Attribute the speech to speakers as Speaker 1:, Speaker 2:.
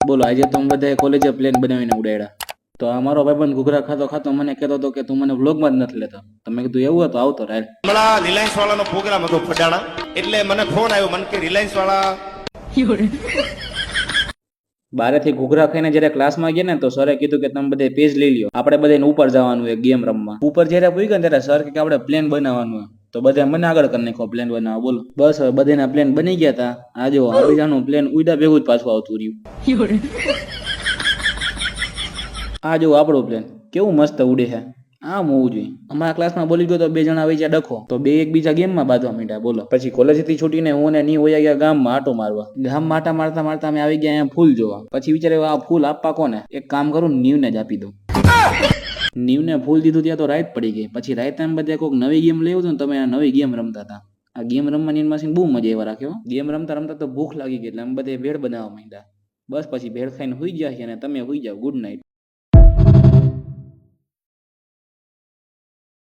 Speaker 1: બોલો આજે તો બધા કોલેજે પ્લેન બનાવીને ઉડાડ્યા. તો આ મારો ભાઈબંધ ઘૂઘરા ખાતો ખાતો મને કહેતો હતો કે તું મને વ્લોગમાં જ નથી લેતો. તો મેં કીધું એવું હતું આવતો રાય.
Speaker 2: હમણાં રિલાયન્સ વાળાનો પ્રોગ્રામ હતો ફડાણા, એટલે મને ફોન આવ્યો, મને કે રિલાયન્સ વાળા
Speaker 1: બારેથી ઘૂઘરા ખાઈને જયારે ક્લાસમાં ગયા ને તો સરે કીધું કે તમે બધે પેજ લઈ લ્યો, આપણે બધાને ઉપર જવાનું હોય ગેમ રમવા. ઉપર જયારે પૂગ્યા ને ત્યારે સર કે આપણે પ્લેન બનાવવાનું હોય. તો બધા મને આગળ કરી નાખો પ્લેન બનાવવા. બોલો બસ હવે બધાના પ્લેન બની ગયા હતા. આ જો બીજાનું પ્લેન ઉડા ભેગું જ પાછું આવતું રહ્યું. આ જો આપણું પ્લેન કેવું મસ્ત ઉડે છે. આમ હોવું જોઈએ. અમારા ક્લાસમાં બોલી ગયો તો બે જણા આવી ગયા ડખો, તો બે એકબીજા ગેમમાં બાંધવા માંડ્યા. બોલો પછી કોલેજથી છૂટીને હું ને ની વયા ગયા ગામમાં આટો મારવા. ગામમાં આટા મારતા મારતા અમે આવી ગયા અહીંયા ફૂલ જોવા. પછી વિચારે આ ફૂલ આપવા કોને, એક કામ કરું નીવને જ આપી દઉં. નીવને ફૂલ દીધું ત્યાં તો રાઈત પડી ગઈ. પછી રાઈત એમ બધે કોઈક નવી ગેમ લેવું હતું ને તમે આ નવી ગેમ રમતા હતા. આ ગેમ રમવાની મશીન બહુ મજા એવા રાખ્યો. ગેમ રમતા રમતા તો ભૂખ લાગી ગઈ એટલે અમે બધે ભેળ બનાવવા માંડ્યા. બસ પછી ભેળ ખાઈને હુઈ ગયા છે અને તમે હુઈ જાઓ. Good night.